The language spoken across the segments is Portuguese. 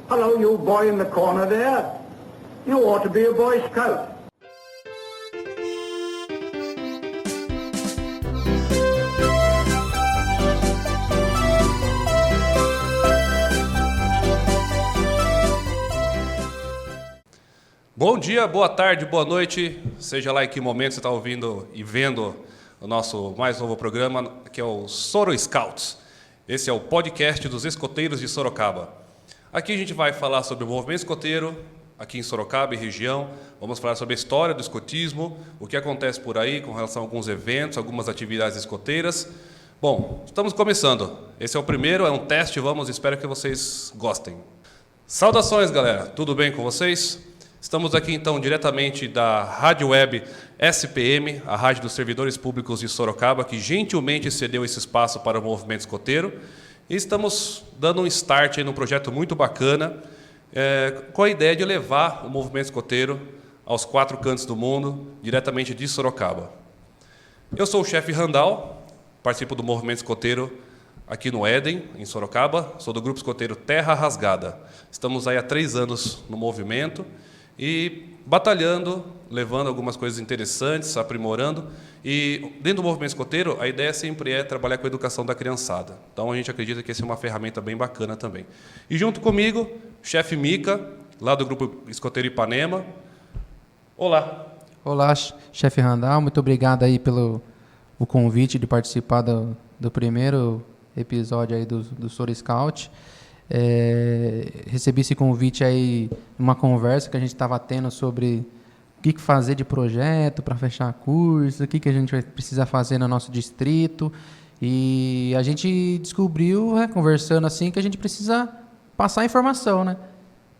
Hello, you boy in the corner there. You ought to be a Boy Scout. Bom dia, boa tarde, boa noite, seja lá em que momento você está ouvindo e vendo o nosso mais novo programa, que é o Soro Scouts. Esse é o podcast dos escoteiros de Sorocaba. Aqui a gente vai falar sobre o movimento escoteiro, aqui em Sorocaba e região. Vamos falar sobre a história do escotismo, o que acontece por aí com relação a alguns eventos, algumas atividades escoteiras. Bom, estamos começando. Esse é o primeiro, é um teste, espero que vocês gostem. Saudações, galera, tudo bem com vocês? Estamos aqui, então, diretamente da Rádio Web SPM, a Rádio dos Servidores Públicos de Sorocaba, que gentilmente cedeu esse espaço para o movimento escoteiro. E estamos dando um start aí num projeto muito bacana, com a ideia de levar o movimento escoteiro aos 4 cantos do mundo, diretamente de Sorocaba. Eu sou o chefe Randall, participo do movimento escoteiro aqui no Éden, em Sorocaba. Sou do grupo escoteiro Terra Rasgada. Estamos aí há 3 anos no movimento e batalhando, levando algumas coisas interessantes, aprimorando. E dentro do movimento escoteiro, a ideia sempre é trabalhar com a educação da criançada. Então a gente acredita que essa é uma ferramenta bem bacana também. E junto comigo, chefe Mica, lá do grupo escoteiro Ipanema. Olá. Olá, chefe Randall, muito obrigado aí pelo o convite de participar do primeiro episódio aí do Soro Scout. Recebi esse convite aí numa conversa que a gente estava tendo sobre o que fazer de projeto para fechar curso, o que a gente vai precisar fazer no nosso distrito, e a gente descobriu, conversando assim, que a gente precisa passar informação, né?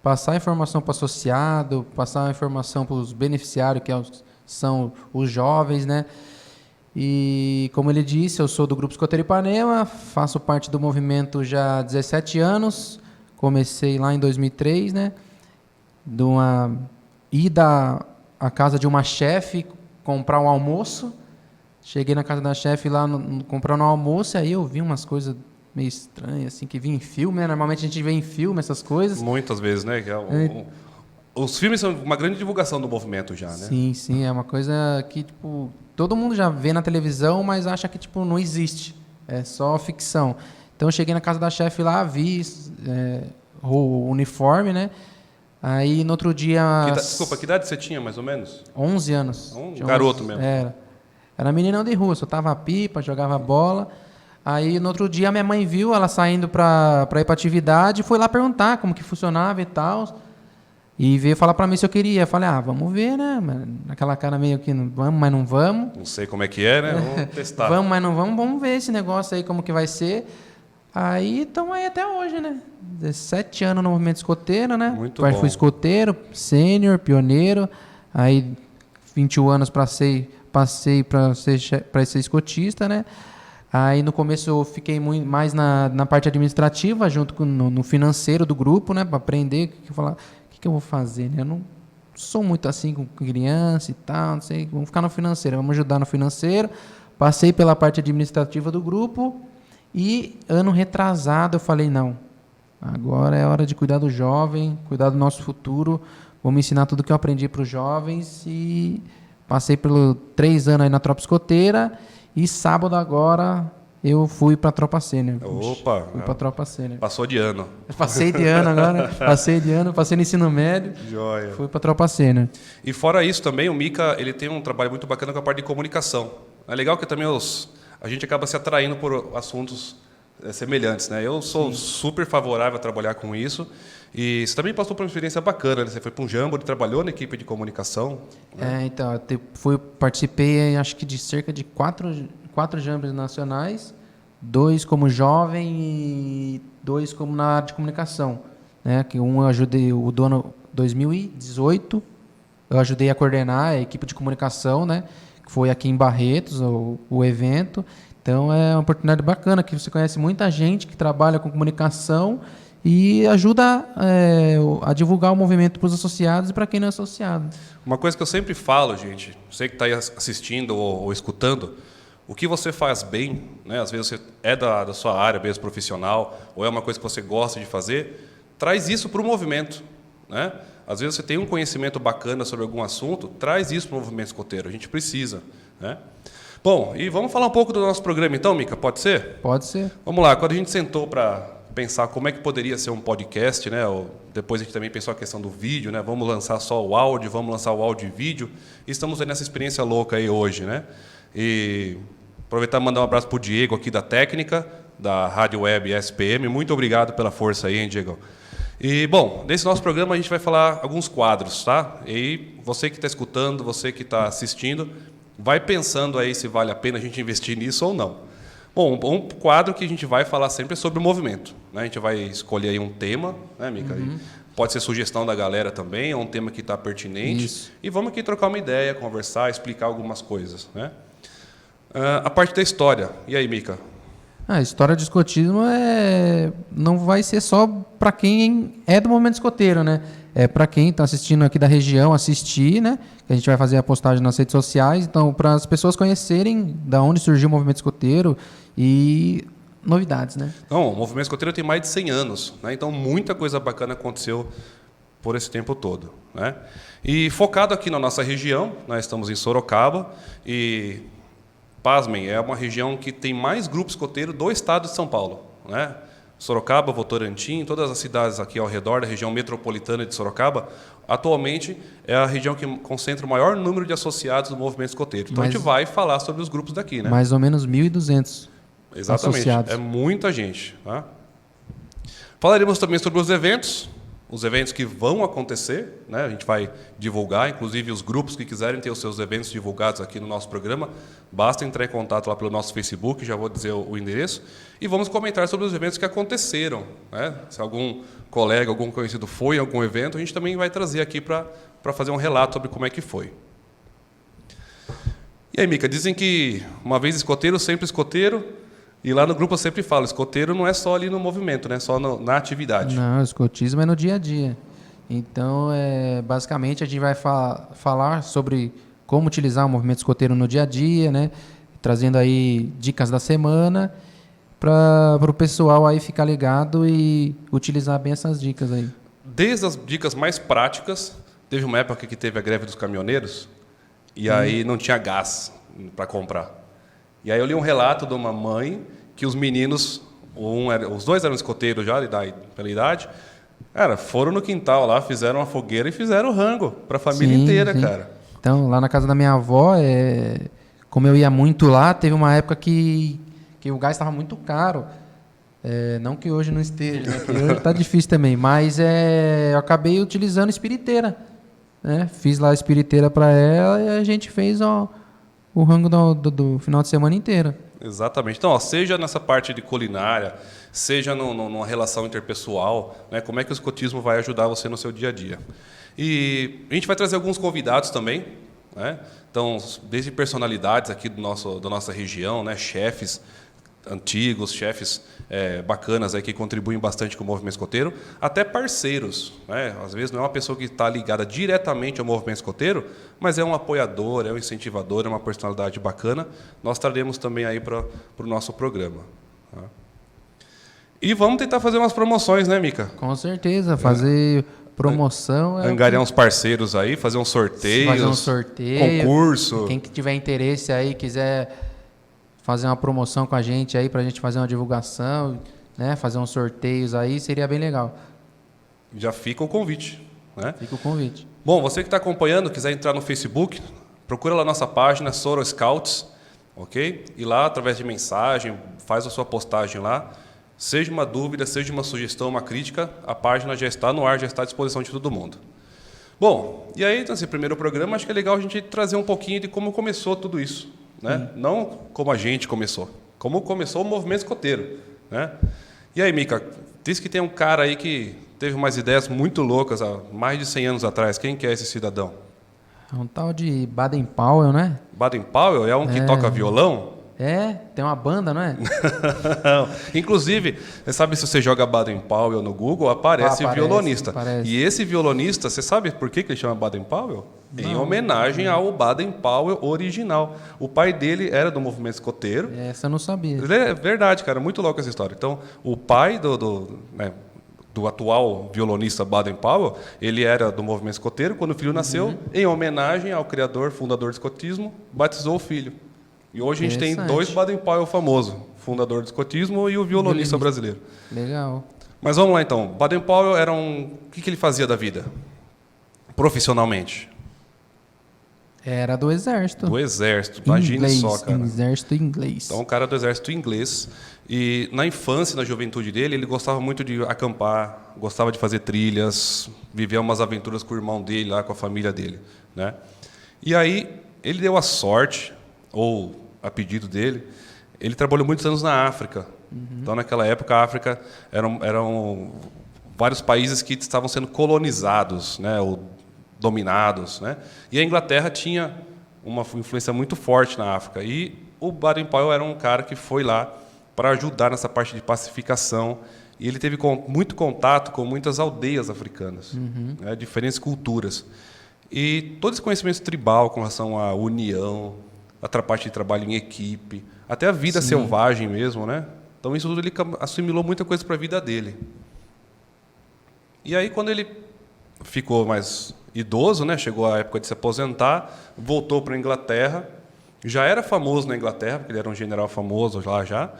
Passar informação para o associado, passar informação para os beneficiários, que são os jovens, né? E, como ele disse, eu sou do Grupo Escoteiro Ipanema, faço parte do movimento já há 17 anos, comecei lá em 2003, né? De uma ida à casa de uma chefe comprar um almoço. Cheguei na casa da chefe lá comprando um almoço, e aí eu vi umas coisas meio estranhas, assim, que vi em filme, né? Normalmente a gente vê em filme essas coisas. Muitas vezes, né? Os filmes são uma grande divulgação do movimento já, né? Sim, é uma coisa que, tipo, todo mundo já vê na televisão, mas acha que, tipo, não existe. É só ficção. Então, eu cheguei na casa da chefe lá, vi o uniforme, né? Aí, no outro dia... Desculpa, que idade você tinha, mais ou menos? 11 anos. Garoto mesmo. Era menino de rua, soltava pipa, jogava bola. Aí, no outro dia, a minha mãe viu ela saindo para ir para atividade e foi lá perguntar como que funcionava e tal. E veio falar para mim se eu queria. Eu falei, vamos ver, né? Naquela cara meio que vamos, mas não vamos. Não sei como é que é, né? Vamos testar. Vamos, mas não vamos. Vamos ver esse negócio aí, como que vai ser. Aí estamos aí até hoje, né? 17 anos no movimento escoteiro, né? Muito bom. Fui escoteiro, sênior, pioneiro. Aí 21 anos passei para ser escotista, né? Aí no começo eu fiquei muito mais na parte administrativa, junto com no financeiro do grupo, né? Para aprender o que eu vou fazer, né? Eu não sou muito assim com criança e tal, não sei, vamos ficar no financeiro, vamos ajudar no financeiro. Passei pela parte administrativa do grupo e ano retrasado eu falei, não, agora é hora de cuidar do jovem, cuidar do nosso futuro, vamos ensinar tudo que eu aprendi para os jovens. E passei pelos 3 anos aí na tropa escoteira e sábado agora eu fui para a tropa sênior. Opa! Fui para a tropa sênior. Passou de ano. Passei de ano agora, passei no ensino médio. Joia. Fui para a tropa sênior. E fora isso também, o Mica, ele tem um trabalho muito bacana com a parte de comunicação. É legal que também a gente acaba se atraindo por assuntos semelhantes, né? Eu sou super favorável a trabalhar com isso. E você também passou por uma experiência bacana, né? Você foi para um jamboree, trabalhou na equipe de comunicação. Né? Então, participei, acho que de cerca de 4 jamborees nacionais, 2 como jovem e 2 como na área de comunicação. Né? Que eu ajudei o dono 2018, eu ajudei a coordenar a equipe de comunicação, né? Que foi aqui em Barretos, o evento. Então, é uma oportunidade bacana, que você conhece muita gente que trabalha com comunicação e ajuda a divulgar o movimento para os associados e para quem não é associado. Uma coisa que eu sempre falo, gente, você que está aí assistindo ou escutando, o que você faz bem, né? Às vezes você é da sua área mesmo profissional, ou é uma coisa que você gosta de fazer, traz isso para o movimento, né? Às vezes você tem um conhecimento bacana sobre algum assunto, traz isso para o movimento escoteiro. A gente precisa, né? Bom, e vamos falar um pouco do nosso programa então, Mica, pode ser? Pode ser. Vamos lá, quando a gente sentou para pensar como é que poderia ser um podcast, né? Depois a gente também pensou a questão do vídeo, né? Vamos lançar só o áudio, vamos lançar o áudio e vídeo. E estamos nessa experiência louca aí hoje, né? E aproveitar e mandar um abraço para o Diego aqui da técnica, da Rádio Web SPM. Muito obrigado pela força aí, hein, Diego? E, bom, nesse nosso programa a gente vai falar alguns quadros, tá? E você que está escutando, você que está assistindo, vai pensando aí se vale a pena a gente investir nisso ou não. Bom, um quadro que a gente vai falar sempre é sobre o movimento, né? A gente vai escolher aí um tema, né, Mica? Uhum. Pode ser sugestão da galera também, é um tema que está pertinente. Isso. E vamos aqui trocar uma ideia, conversar, explicar algumas coisas, né? A parte da história. E aí, Mica? A história de escotismo não vai ser só para quem é do movimento escoteiro, né? É para quem está assistindo aqui da região assistir, né? A gente vai fazer a postagem nas redes sociais, então para as pessoas conhecerem da onde surgiu o movimento escoteiro e novidades, né? Não, o movimento escoteiro tem mais de 100 anos, né? Então muita coisa bacana aconteceu por esse tempo todo, né? E focado aqui na nossa região, nós estamos em Sorocaba e pasmem, é uma região que tem mais grupos escoteiros do estado de São Paulo, né? Sorocaba, Votorantim, todas as cidades aqui ao redor da região metropolitana de Sorocaba, atualmente é a região que concentra o maior número de associados do movimento escoteiro. Então a gente vai falar sobre os grupos daqui, né? Mais ou menos 1.200 Exatamente, associados. É muita gente, tá? Falaremos também sobre os eventos que vão acontecer, né? A gente vai divulgar, inclusive os grupos que quiserem ter os seus eventos divulgados aqui no nosso programa, basta entrar em contato lá pelo nosso Facebook, já vou dizer o endereço, e vamos comentar sobre os eventos que aconteceram, né? Se algum colega, algum conhecido foi em algum evento, a gente também vai trazer aqui para fazer um relato sobre como é que foi. E aí, Mica, dizem que uma vez escoteiro, sempre escoteiro. E lá no grupo eu sempre falo, escoteiro não é só ali no movimento, né? Só na atividade. Não, o escotismo é no dia a dia. Então, basicamente, a gente vai falar sobre como utilizar o movimento escoteiro no dia a dia, né? Trazendo aí dicas da semana para o pessoal aí ficar ligado e utilizar bem essas dicas aí. Desde as dicas mais práticas, teve uma época que teve a greve dos caminhoneiros e aí não tinha gás para comprar. E aí eu li um relato de uma mãe que os meninos, os dois eram escoteiros já pela idade, foram no quintal lá, fizeram uma fogueira e fizeram rango para a família inteira, sim. Cara. Então, lá na casa da minha avó, como eu ia muito lá, teve uma época que o gás estava muito caro. Não que hoje não esteja, né? Que hoje está difícil também, mas eu acabei utilizando espiriteira, né? Fiz lá a espiriteira para ela e a gente fez o rango do final de semana inteiro. Exatamente. Então, seja nessa parte de culinária, seja numa relação interpessoal, né, como é que o escotismo vai ajudar você no seu dia a dia. E a gente vai trazer alguns convidados também, né? Então, desde personalidades aqui da nossa região, né, chefes antigos, chefes bacanas aí que contribuem bastante com o movimento escoteiro, até parceiros, né? Às vezes não é uma pessoa que está ligada diretamente ao movimento escoteiro, mas é um apoiador, é um incentivador, é uma personalidade bacana. Nós traremos também aí para o nosso programa. Tá? E vamos tentar fazer umas promoções, né, Mica? Com certeza, fazer promoção. Angariar uns parceiros aí, fazer um sorteio. Fazer um sorteio. Concurso. Quem que tiver interesse aí, quiser fazer uma promoção com a gente aí, para a gente fazer uma divulgação, né? Fazer uns sorteios aí, seria bem legal. Já fica o convite, né? Fica o convite. Bom, você que está acompanhando, quiser entrar no Facebook, procura lá a nossa página, Soro Scouts, ok? E lá, através de mensagem, faz a sua postagem lá. Seja uma dúvida, seja uma sugestão, uma crítica, a página já está no ar, já está à disposição de todo mundo. Bom, e aí, nesse primeiro programa, acho que é legal a gente trazer um pouquinho de como começou tudo isso. Né? Não como a gente começou, como começou o movimento escoteiro, né? E aí, Mica, diz que tem um cara aí que teve umas ideias muito loucas há mais de 100 anos atrás. Quem que é esse cidadão? É um tal de Baden-Powell, né? Baden-Powell é um que toca violão? Tem uma banda, não é? Inclusive, você sabe se você joga Baden-Powell no Google, aparece violonista. Aparece. E esse violonista, você sabe por que ele chama Baden-Powell? Em homenagem ao Baden-Powell original. O pai dele era do movimento escoteiro. Essa eu não sabia. É verdade, cara, muito louca essa história. Então, o pai do atual violonista Baden-Powell, ele era do movimento escoteiro. Quando o filho nasceu, em homenagem ao criador, fundador do escotismo, batizou o filho. E hoje a gente tem 2 Baden-Powell famosos, fundador do escotismo e o violonista brasileiro. Legal. Mas vamos lá então. Baden-Powell era o que ele fazia da vida? Profissionalmente? Era do exército. Do exército, imagine só, cara. Exército inglês. Então, um cara do exército inglês. E na infância, na juventude dele, ele gostava muito de acampar, gostava de fazer trilhas, viver umas aventuras com o irmão dele, lá com a família dele, né? E aí, ele deu a sorte, ou a pedido dele, ele trabalhou muitos anos na África. Então, naquela época, a África eram vários países que estavam sendo colonizados, né, ou dominados, né? E a Inglaterra tinha uma influência muito forte na África. E o Baden-Powell era um cara que foi lá para ajudar nessa parte de pacificação. E ele teve muito contato com muitas aldeias africanas, né, diferentes culturas. E todo esse conhecimento tribal com relação à união, a parte de trabalho em equipe, até a vida selvagem mesmo, né? Então, isso tudo ele assimilou muita coisa para a vida dele. E aí, quando ele ficou mais idoso, né, chegou a época de se aposentar, voltou para a Inglaterra, já era famoso na Inglaterra, porque ele era um general famoso lá já,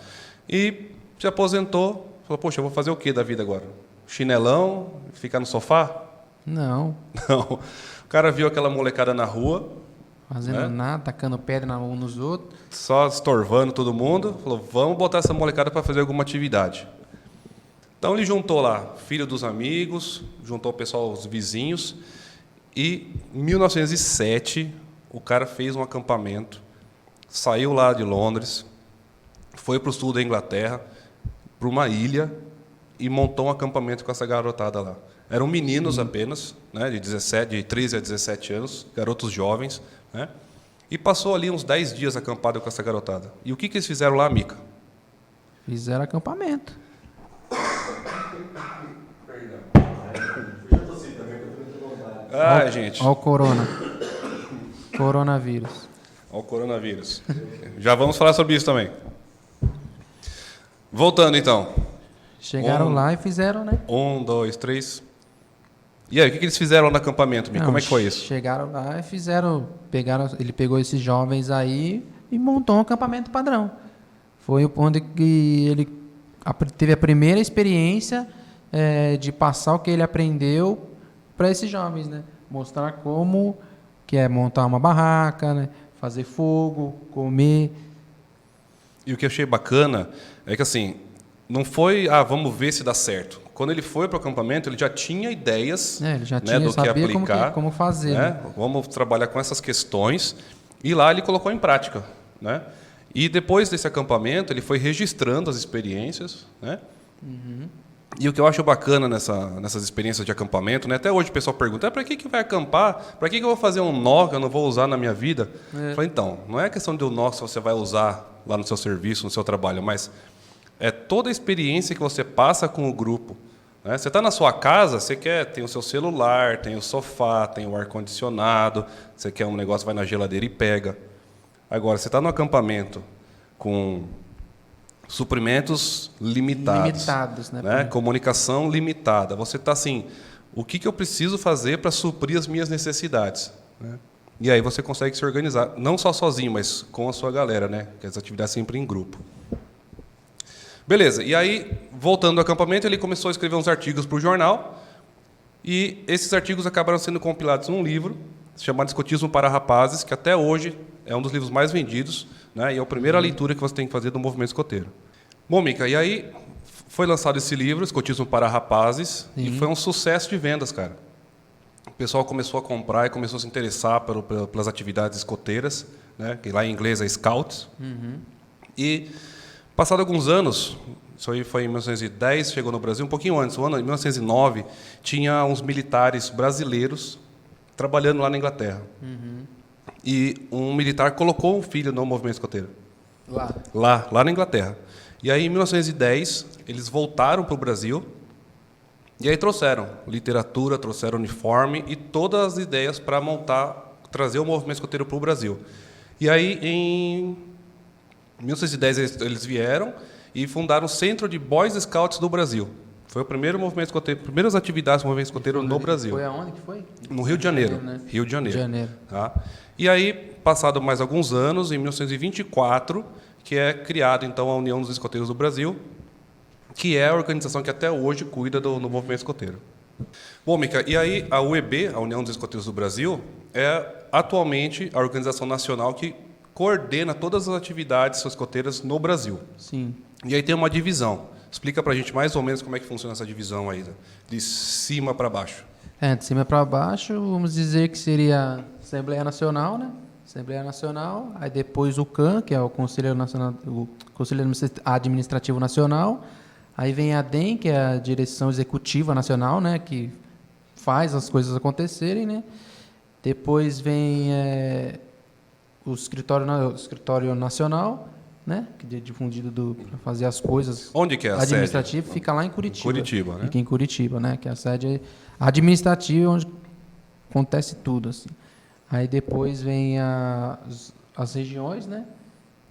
e se aposentou, falou, poxa, eu vou fazer o que da vida agora? Chinelão, ficar no sofá? Não. Não. O cara viu aquela molecada na rua, Fazendo nada, tacando pedra um nos outros. só estorvando todo mundo, falou, vamos botar essa molecada para fazer alguma atividade. Então ele juntou lá, filho dos amigos, juntou o pessoal, os vizinhos, e em 1907 o cara fez um acampamento, saiu lá de Londres, foi para o sul da Inglaterra, para uma ilha, e montou um acampamento com essa garotada lá. Eram meninos apenas, né, de 13 a 17 anos, garotos jovens, né, e passou ali uns 10 dias acampado com essa garotada. E o que eles fizeram lá, Mica? Fizeram acampamento. Gente. Olha o corona. Coronavírus. Olha o coronavírus. Já vamos falar sobre isso também. Voltando, então. Chegaram lá e fizeram, né? 1, 2, 3. E aí, o que eles fizeram lá no acampamento, Mica? Como é que foi isso? Chegaram lá e fizeram... Ele pegou esses jovens aí e montou um acampamento padrão. Foi onde que ele teve a primeira experiência de passar o que ele aprendeu para esses jovens, né? Mostrar como que é montar uma barraca, né? Fazer fogo, comer. E o que eu achei bacana é que, assim, não foi, vamos ver se dá certo. Quando ele foi para o acampamento, ele já tinha ideias, ele já né, do que sabia aplicar. como fazer. Né? Vamos trabalhar com essas questões. E lá ele colocou em prática, né? E depois desse acampamento, ele foi registrando as experiências, né? E o que eu acho bacana nessas experiências de acampamento, né? Até hoje o pessoal pergunta, para que vai acampar? Para que eu vou fazer um nó que eu não vou usar na minha vida? Eu falei, então, não é questão de um nó que você vai usar lá no seu serviço, no seu trabalho, mas é toda a experiência que você passa com o grupo. Né? Você está na sua casa, você tem o seu celular, tem o sofá, tem o ar-condicionado, você quer um negócio, vai na geladeira e pega. Agora, você está no acampamento com suprimentos limitados, né? Comunicação limitada. Você está assim, o que eu preciso fazer para suprir as minhas necessidades? Né? E aí você consegue se organizar, não só sozinho, mas com a sua galera, né? Que as atividades sempre em grupo. Beleza, e aí, voltando ao acampamento, ele começou a escrever uns artigos para o jornal, e esses artigos acabaram sendo compilados num livro chamado Escotismo para Rapazes, que até hoje é um dos livros mais vendidos, né, e é a primeira leitura que você tem que fazer do movimento escoteiro. Bom, Mica, e aí foi lançado esse livro, Escotismo para Rapazes, e foi um sucesso de vendas, cara. O pessoal começou a comprar e começou a se interessar pelas atividades escoteiras, né, que lá em inglês é Scouts. E, passado alguns anos, isso aí foi em 1910, chegou no Brasil, um pouquinho antes, no ano de 1909, tinha uns militares brasileiros trabalhando lá na Inglaterra. E um militar colocou um filho no movimento escoteiro. Lá na Inglaterra. E aí, em 1910, eles voltaram para o Brasil e aí trouxeram literatura, trouxeram uniforme e todas as ideias para trazer o movimento escoteiro para o Brasil. E aí, em 1910, eles vieram e fundaram o Centro de Boys Scouts do Brasil. Foi o primeiro movimento escoteiro, primeiras atividades do movimento escoteiro no Brasil. Foi aonde que foi? No Rio de Janeiro. Né? Rio de Janeiro. Janeiro. Tá? E aí, passado mais alguns anos, em 1924, que é criada então a União dos Escoteiros do Brasil, que é a organização que até hoje cuida do movimento escoteiro. Bom, Mica, e aí a UEB, a União dos Escoteiros do Brasil, é atualmente a organização nacional que coordena todas as atividades escoteiras no Brasil. Sim. E aí tem uma divisão. Explica para a gente mais ou menos como é que funciona essa divisão aí, de cima para baixo. De cima para baixo, vamos dizer que seria a Assembleia Nacional, né? Assembleia Nacional, aí depois o CAN, que é o Conselho Nacional, o Conselho Administrativo Nacional, aí vem a DEM, que é a Direção Executiva Nacional, né? Que faz as coisas acontecerem, né? Depois vem o Escritório Nacional, né? Que é difundido para fazer as coisas. Onde que é a administrativo sede? Fica lá em Curitiba. Curitiba, né? Fica em Curitiba, né? Que é a sede administrativa onde acontece tudo, assim. Aí depois vem as regiões, né?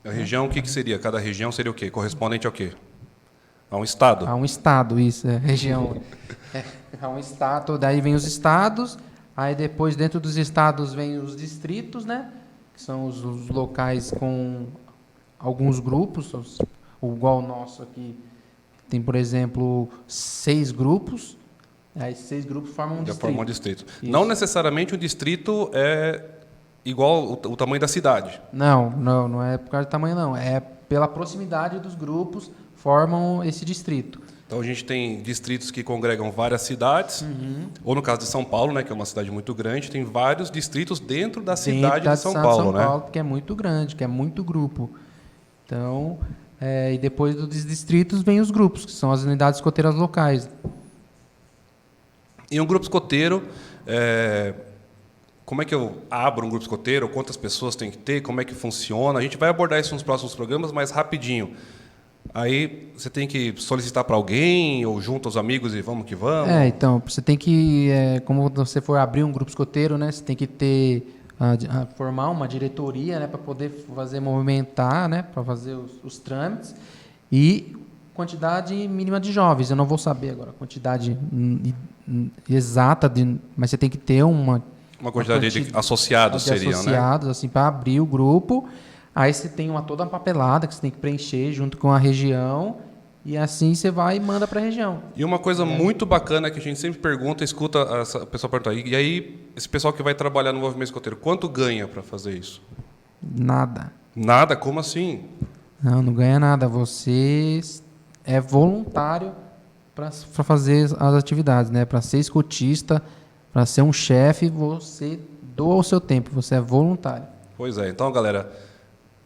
A região, o que seria? Cada região seria o quê? Correspondente ao quê? A um estado? A um estado, isso, região. A um estado, daí vem os estados, aí depois dentro dos estados vem os distritos, né? Que são os locais com alguns grupos, igual o nosso aqui, tem, por exemplo, 6 grupos, aí 6 grupos formam um distrito. Formam um distrito. Não necessariamente o distrito é igual o tamanho da cidade. Não é por causa do tamanho, não. É pela proximidade dos grupos, formam esse distrito. Então, a gente tem distritos que congregam várias cidades, ou no caso de São Paulo, né, que é uma cidade muito grande, tem vários distritos dentro da cidade de São Paulo, né? Que é muito grande, que é muito grupo. Então, e depois dos distritos vem os grupos, que são as unidades escoteiras locais. E um grupo escoteiro, como é que eu abro um grupo escoteiro? Quantas pessoas tem que ter? Como é que funciona? A gente vai abordar isso nos próximos programas, mas rapidinho. Aí você tem que solicitar para alguém, ou junto aos amigos e vamos que vamos? Então, você tem que, como você for abrir um grupo escoteiro, né, você tem que ter, formar uma diretoria, né, para poder movimentar, né, para fazer os trâmites, e quantidade mínima de jovens. Eu não vou saber agora a quantidade exata, mas você tem que ter uma quantidade de associados, seriam, associados, né? Assim, para abrir o grupo. Aí você tem toda uma papelada que você tem que preencher junto com a região, e assim você vai e manda para a região. E uma coisa muito bacana que a gente sempre pergunta, escuta a pessoa perguntar, e aí esse pessoal que vai trabalhar no movimento escoteiro, quanto ganha para fazer isso? Nada. Nada? Como assim? Não ganha nada. Você é voluntário para fazer as atividades, né? Para ser escotista, para ser um chefe, você doa o seu tempo, você é voluntário. Pois é. Então, galera,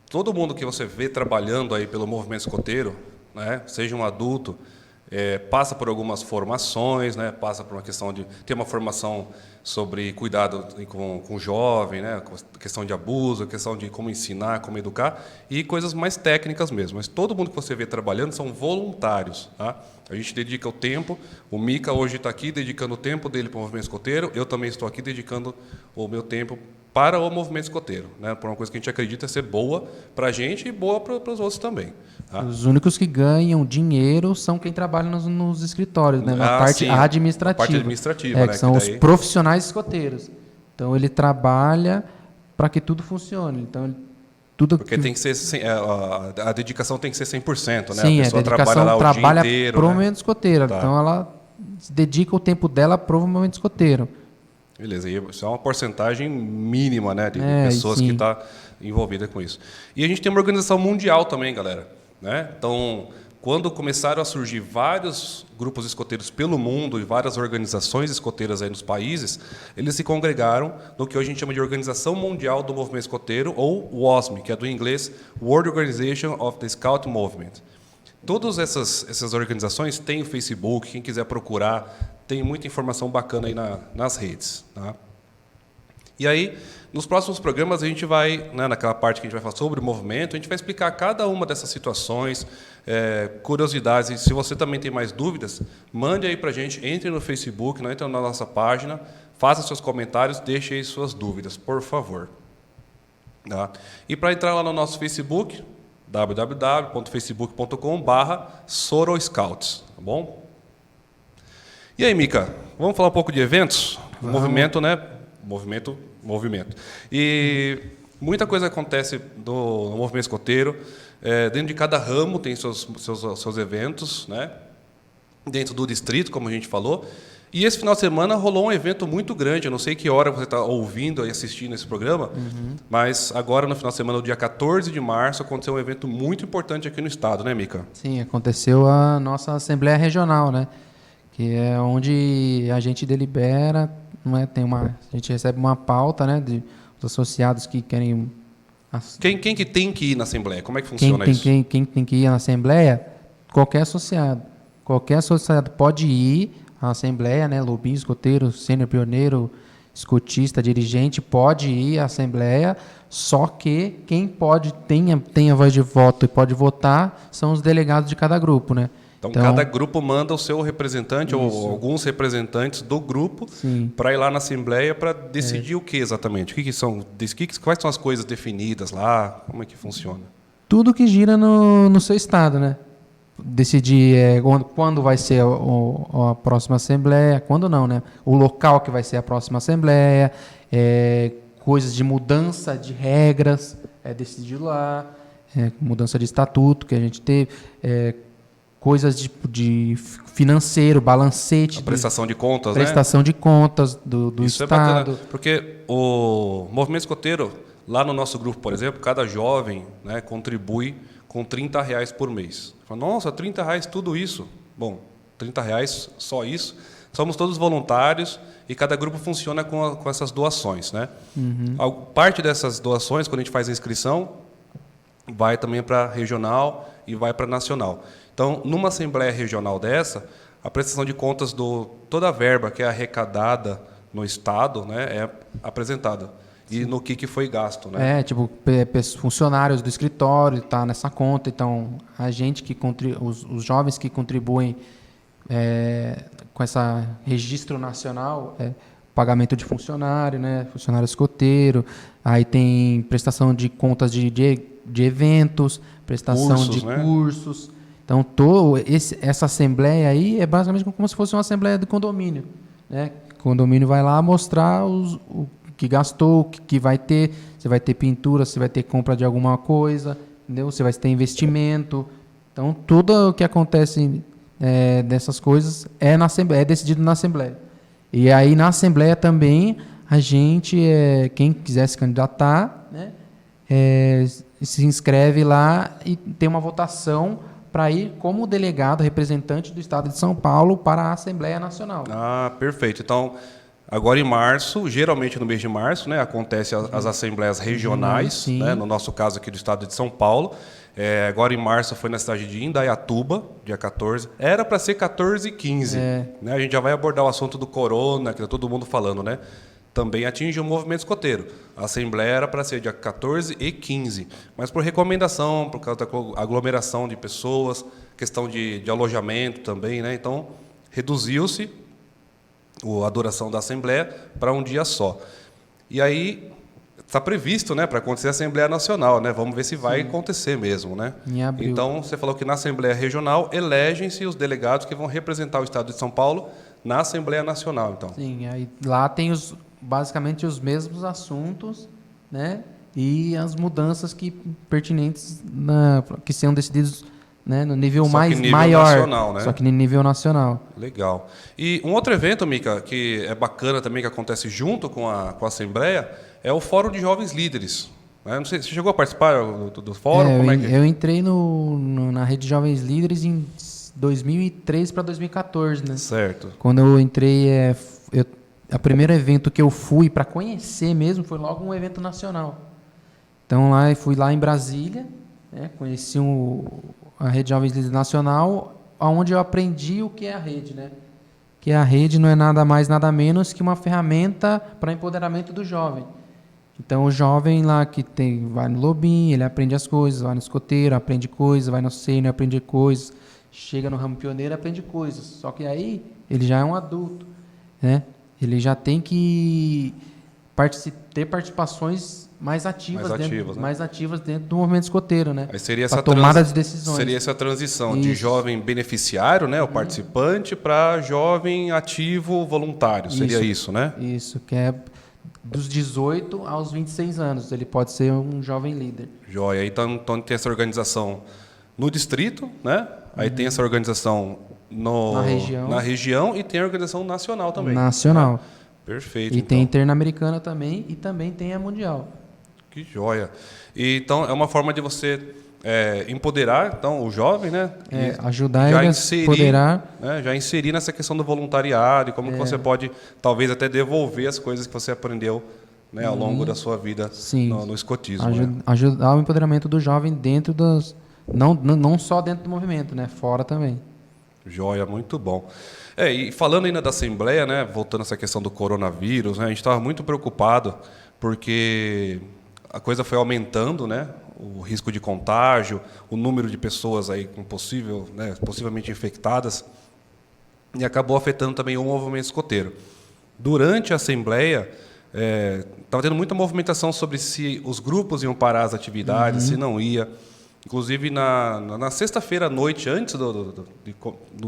todo mundo que você vê trabalhando aí pelo movimento escoteiro, né, seja um adulto, passa por algumas formações, né, passa por uma questão de ter uma formação sobre cuidado com o jovem, né, questão de abuso, questão de como ensinar, como educar, e coisas mais técnicas mesmo. Mas todo mundo que você vê trabalhando são voluntários. Tá? A gente dedica o tempo, o Mica hoje está aqui dedicando o tempo dele para o movimento escoteiro, eu também estou aqui dedicando o meu tempo para o movimento escoteiro, né? Por uma coisa que a gente acredita ser boa para a gente e boa para os outros também. Tá? Os únicos que ganham dinheiro são quem trabalha nos escritórios, né? Na parte sim, administrativa. A parte administrativa, né? Que são os profissionais escoteiros. Então, ele trabalha para que tudo funcione. Então, porque tem que ser a dedicação tem que ser 100%, né? Sim, a pessoa a dedicação trabalha dia inteiro, para o movimento escoteiro. Tá. Então, ela dedica o tempo dela para o movimento escoteiro. Beleza, e isso é uma porcentagem mínima, né, de pessoas que estão envolvidas com isso. E a gente tem uma organização mundial também, galera. Né? Então, quando começaram a surgir vários grupos escoteiros pelo mundo e várias organizações escoteiras aí nos países, eles se congregaram no que hoje a gente chama de Organização Mundial do Movimento Escoteiro, ou WOSM, que é do inglês World Organization of the Scout Movement. Todas essas organizações têm o Facebook, quem quiser procurar, tem muita informação bacana aí nas redes. Tá? E aí, nos próximos programas, a gente vai, né, naquela parte que a gente vai falar sobre o movimento, a gente vai explicar cada uma dessas situações, curiosidades. E se você também tem mais dúvidas, mande aí para a gente, entre no Facebook, entre na nossa página, faça seus comentários, deixe aí suas dúvidas, por favor. Tá? E para entrar lá no nosso Facebook, www.facebook.com/soroscouts, tá bom? E aí, Mica, vamos falar um pouco de eventos? Movimento, né? Movimento. E muita coisa acontece no movimento escoteiro. Dentro de cada ramo tem seus eventos, né? Dentro do distrito, como a gente falou. E esse final de semana rolou um evento muito grande. Eu não sei que hora você está ouvindo e assistindo esse programa, mas agora, no final de semana, no dia 14 de março, aconteceu um evento muito importante aqui no estado, né, Mica? Sim, aconteceu a nossa Assembleia Regional, né? Que é onde a gente delibera, não é? A gente recebe uma pauta, né, dos associados que querem... Quem que tem que ir na Assembleia? Como é que funciona isso? Quem tem que ir na Assembleia? Qualquer associado. Qualquer associado pode ir à Assembleia, né? Lobinho, escoteiro, sênior, pioneiro, escotista, dirigente, pode ir à Assembleia, só que quem tem a voz de voto e pode votar são os delegados de cada grupo, né? Então, cada grupo manda o seu representante ou alguns representantes do grupo para ir lá na Assembleia para decidir o que exatamente? Quais são as coisas definidas lá? Como é que funciona? Tudo que gira no seu estado, né? Decidir quando vai ser a próxima Assembleia, quando não, né? O local que vai ser a próxima Assembleia, coisas de mudança de regras, é decidido lá, mudança de estatuto que a gente teve, coisas de financeiro, balancete. A prestação de contas, prestação de contas do Isso Estado. É bacana, porque o movimento escoteiro, lá no nosso grupo, por exemplo, cada jovem, né, contribui com R$30 por mês. Fala, nossa, R$30, tudo isso? Bom, R$30, só isso. Somos todos voluntários e cada grupo funciona com essas doações, né? Parte dessas doações, quando a gente faz a inscrição, vai também para regional e vai para nacional. Então, numa Assembleia Regional dessa, a prestação de contas toda a verba que é arrecadada no Estado, né, é apresentada. E no que foi gasto, né? Funcionários do escritório tá nessa conta, então a gente os jovens que contribuem com essa registro nacional, pagamento de funcionário, né, funcionário escoteiro, aí tem prestação de contas de eventos, prestação de cursos. Então, essa assembleia aí é basicamente como se fosse uma assembleia do condomínio, né? O condomínio vai lá mostrar o que gastou, o que vai ter. Você vai ter pintura, você vai ter compra de alguma coisa, entendeu? Você vai ter investimento. Então, tudo o que acontece dessas coisas é decidido na assembleia. E aí, na assembleia também, a gente, quem quiser se candidatar, né, se inscreve lá e tem uma votação para ir como delegado, representante do Estado de São Paulo para a Assembleia Nacional. Ah, perfeito. Então, agora em março, geralmente no mês de março, né, acontecem as assembleias regionais, né, no nosso caso aqui do Estado de São Paulo. Agora em março foi na cidade de Indaiatuba, dia 14. Era para ser 14 e 15. Né? A gente já vai abordar o assunto do corona, que está todo mundo falando, né? Também atinge o movimento escoteiro. A assembleia era para ser dia 14 e 15, mas por recomendação, por causa da aglomeração de pessoas, questão de alojamento também, né? Então, reduziu-se a duração da assembleia para um dia só. E aí está previsto, né, para acontecer a Assembleia Nacional, né? Vamos ver se vai acontecer mesmo, né? Em abril. Então, você falou que na Assembleia Regional elegem-se os delegados que vão representar o Estado de São Paulo na Assembleia Nacional, então. Sim, aí lá tem basicamente os mesmos assuntos, né? E as mudanças pertinentes que são decididos, né, no nível maior, nacional, né? Só que no nível nacional. Legal. E um outro evento, Mica, que é bacana também, que acontece junto com a Assembleia, é o Fórum de Jovens Líderes. Não sei, você chegou a participar do fórum? Eu entrei na Rede Jovens Líderes em 2003 para 2014, né? Certo. Quando eu entrei, o primeiro evento que eu fui para conhecer mesmo foi logo um evento nacional. Então, fui lá em Brasília, né, conheci a Rede Jovens Líderes Nacional, onde eu aprendi o que é a rede, né? Que a rede não é nada mais, nada menos que uma ferramenta para empoderamento do jovem. Então, o jovem lá vai no lobinho, ele aprende as coisas, vai no escoteiro, aprende coisas, vai no sênior, aprende coisas, chega no ramo pioneiro, aprende coisas. Só que aí ele já é um adulto, né? Ele já tem que ter participações mais ativas, né? mais ativas dentro do movimento escoteiro, né? Aí seria Pra essa tomada de decisões. Seria essa transição de Isso. jovem beneficiário, né, o participante, para jovem ativo voluntário. Seria isso, né? Isso, que é dos 18 aos 26 anos. Ele pode ser um jovem líder. Joia. Então tem essa organização no distrito, né? Aí tem essa organização na região e tem a organização nacional também. Nacional. Né? Perfeito. E então. tem Interamericana também, e também tem a Mundial. Que joia. E, então, é uma forma de você empoderar então, o jovem, né? Ajudar ele a empoderar. Né? Já inserir nessa questão do voluntariado e como que você pode, talvez, até devolver as coisas que você aprendeu, né, ao longo da sua vida no escotismo. Né? Ajudar o empoderamento do jovem dentro das... Não só dentro do movimento, né? Fora também. Joia, muito bom. E falando ainda da Assembleia, né, voltando a essa questão do coronavírus, né, a gente estava muito preocupado porque a coisa foi aumentando, né, o risco de contágio, o número de pessoas aí com possivelmente infectadas, e acabou afetando também o movimento escoteiro. Durante a Assembleia, estava tendo muita movimentação sobre se os grupos iam parar as atividades, se não ia. Inclusive, na sexta-feira à noite, antes do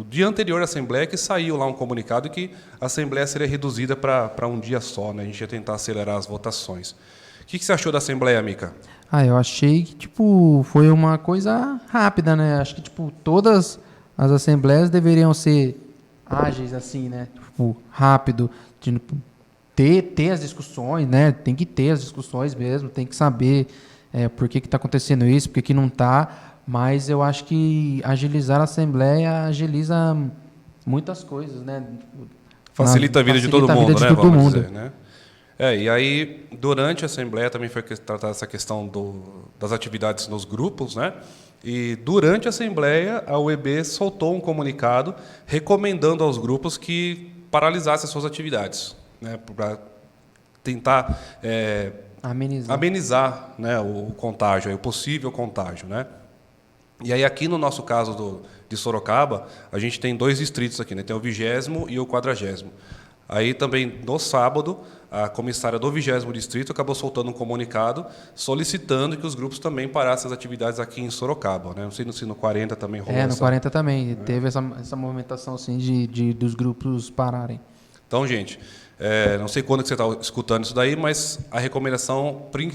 dia anterior à Assembleia, que saiu lá um comunicado que a Assembleia seria reduzida para um dia só. Né? A gente ia tentar acelerar as votações. O que você achou da Assembleia, Mica? Eu achei que foi uma coisa rápida, né? Acho que todas as assembleias deveriam ser ágeis, assim, né? Rápido, ter as discussões, né? Tem que ter as discussões mesmo, tem que saber por que está acontecendo isso, por que não está. Mas eu acho que agilizar a Assembleia agiliza muitas coisas, né? Facilita a vida de todo mundo, né? Vamos dizer, né? E aí, durante a Assembleia também foi tratada essa questão das atividades nos grupos, né? E durante a Assembleia, a UEB soltou um comunicado recomendando aos grupos que paralisassem as suas atividades, né? Para tentar amenizar, né, o contágio, o possível contágio, né? E aí, aqui no nosso caso de Sorocaba, a gente tem 2 distritos aqui, né? Tem o 20º e o 40º. Aí também, no sábado, a comissária do 20º Distrito acabou soltando um comunicado solicitando que os grupos também parassem as atividades aqui em Sorocaba. Né? Não sei se no 40 também rolou no 40 também. Teve essa movimentação assim, dos grupos pararem. Então, gente, não sei quando que você está escutando isso daí, mas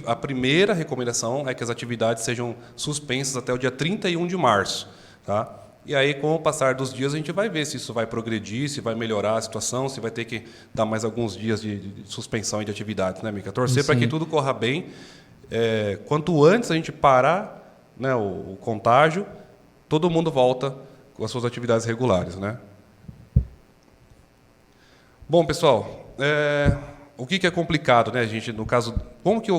a primeira recomendação é que as atividades sejam suspensas até o dia 31 de março. Tá? E aí, com o passar dos dias, a gente vai ver se isso vai progredir, se vai melhorar a situação, se vai ter que dar mais alguns dias de suspensão de atividades, né, Mica? Torcer para que tudo corra bem. Quanto antes a gente parar, né, o contágio, todo mundo volta com as suas atividades regulares, né? Bom, pessoal, o que é complicado, né, gente? No caso, como que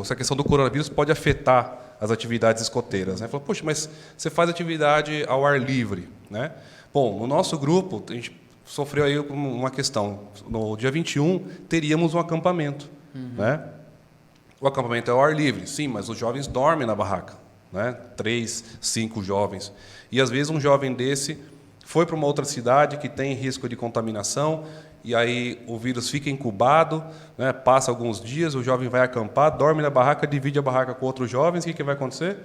essa questão do coronavírus pode afetar as atividades escoteiras, né? Falou, poxa, mas você faz atividade ao ar livre, né? Bom, no nosso grupo, a gente sofreu aí uma questão. No dia 21, teríamos um acampamento, né? O acampamento é ao ar livre, sim, mas os jovens dormem na barraca, né? 3, 5 jovens. E, às vezes, um jovem desse foi para uma outra cidade que tem risco de contaminação, e aí o vírus fica incubado, né, passa alguns dias, o jovem vai acampar, dorme na barraca, divide a barraca com outros jovens, o que vai acontecer?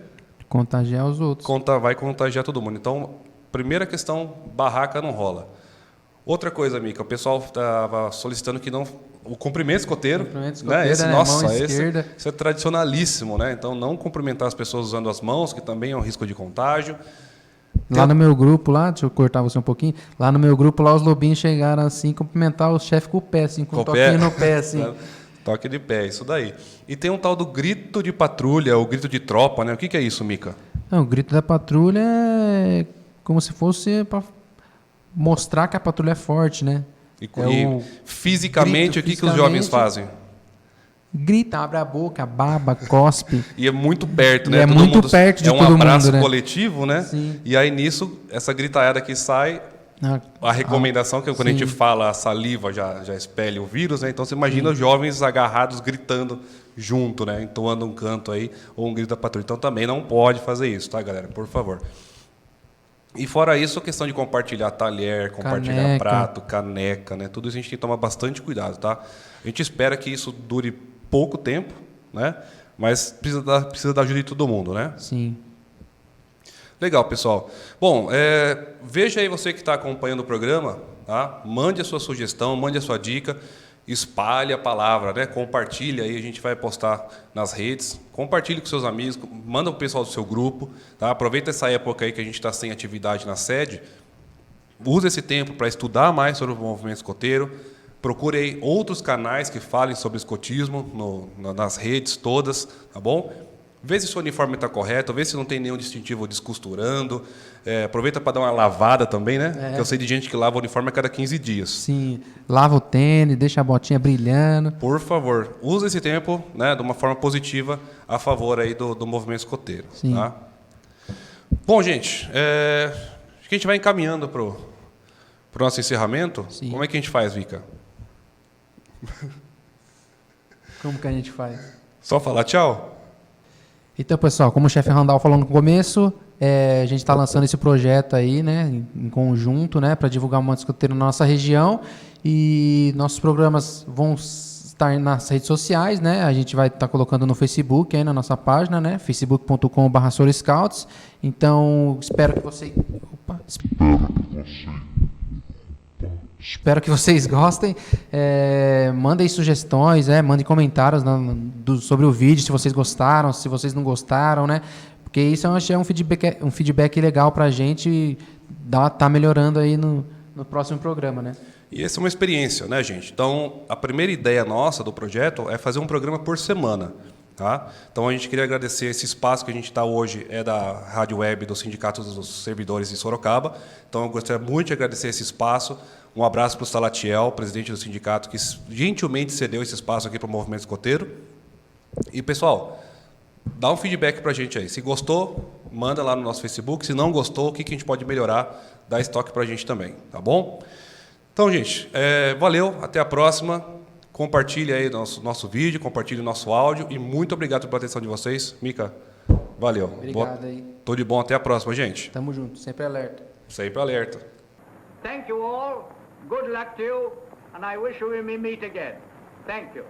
Contagiar os outros. Vai contagiar todo mundo. Então, primeira questão, barraca não rola. Outra coisa, Mica, o pessoal estava solicitando que não... O cumprimento escoteiro, né? Esse é tradicionalíssimo, né? Então, não cumprimentar as pessoas usando as mãos, que também é um risco de contágio. Lá no meu grupo, deixa eu cortar você um pouquinho. Lá no meu grupo, os lobinhos chegaram assim, cumprimentar o chefe com o pé, assim, com um toquinho no pé, assim. Toque de pé, isso daí. E tem um tal do grito de patrulha, o grito de tropa, né? O que é isso, Mica? O grito da patrulha é como se fosse para mostrar que a patrulha é forte, né? E fisicamente, o que os jovens fazem? Grita, abre a boca, baba, cospe. E é muito perto, né? É muito perto de todo mundo. É um abraço coletivo, né? Sim. E aí, nisso, essa gritaiada que sai, a recomendação, que quando a gente fala a saliva já espelha o vírus, né? Então, você imagina os jovens agarrados, gritando junto, né? Entoando um canto aí, ou um grito da patrulha. Então, também não pode fazer isso, tá, galera? Por favor. E fora isso, a questão de compartilhar talher, compartilhar prato, caneca, né? Tudo isso a gente tem que tomar bastante cuidado, tá? A gente espera que isso dure pouco tempo, né? Mas precisa da ajuda de todo mundo, né? Sim. Legal, pessoal. Bom, veja aí você que está acompanhando o programa, tá? Mande a sua sugestão, mande a sua dica, espalhe a palavra, né? Compartilhe aí, a gente vai postar nas redes, compartilhe com seus amigos, manda o pessoal do seu grupo, tá? Aproveita essa época aí que a gente está sem atividade na sede, use esse tempo para estudar mais sobre o movimento escoteiro, procure aí outros canais que falem sobre escotismo nas redes todas, tá bom? Vê se o seu uniforme está correto, vê se não tem nenhum distintivo descosturando. Aproveita para dar uma lavada também, né? Porque eu sei de gente que lava o uniforme a cada 15 dias. Sim, lava o tênis, deixa a botinha brilhando. Por favor, use esse tempo, né, de uma forma positiva a favor aí do movimento escoteiro. Sim. Tá? Bom, gente, acho que a gente vai encaminhando para o nosso encerramento. Sim. Como é que a gente faz, Vika? Como que a gente faz? Só falar tchau? Então, pessoal, como o chefe Randall falou no começo, a gente está lançando esse projeto aí, né, em conjunto, né, para divulgar o movimento escoteiro na nossa região. E nossos programas vão estar nas redes sociais, né? A gente vai estar colocando no Facebook, aí na nossa página, né, facebook.com/soroscouts. Então, espero que vocês... Espero que vocês gostem. Mandem sugestões, mandem comentários sobre o vídeo, se vocês gostaram, se vocês não gostaram, né? Porque isso é um feedback legal para a gente tá melhorando aí no próximo programa, né? E essa é uma experiência, né, gente? Então, a primeira ideia nossa do projeto é fazer um programa por semana. Tá? Então, a gente queria agradecer esse espaço que a gente está hoje, da Rádio Web do Sindicato dos Servidores de Sorocaba. Então, eu gostaria muito de agradecer esse espaço. Um abraço para o Salatiel, presidente do sindicato, que gentilmente cedeu esse espaço aqui para o movimento escoteiro. E, pessoal, dá um feedback para a gente aí. Se gostou, manda lá no nosso Facebook. Se não gostou, o que a gente pode melhorar, dá esse toque para a gente também. Tá bom? Então, gente, valeu. Até a próxima. Compartilhe aí nosso vídeo, compartilhe o nosso áudio. E muito obrigado pela atenção de vocês. Mica, valeu. Obrigado aí. Tudo de bom. Até a próxima, gente. Tamo junto. Sempre alerta. Sempre alerta. Thank you all. Good luck to you. And I wish we may meet again. Thank you.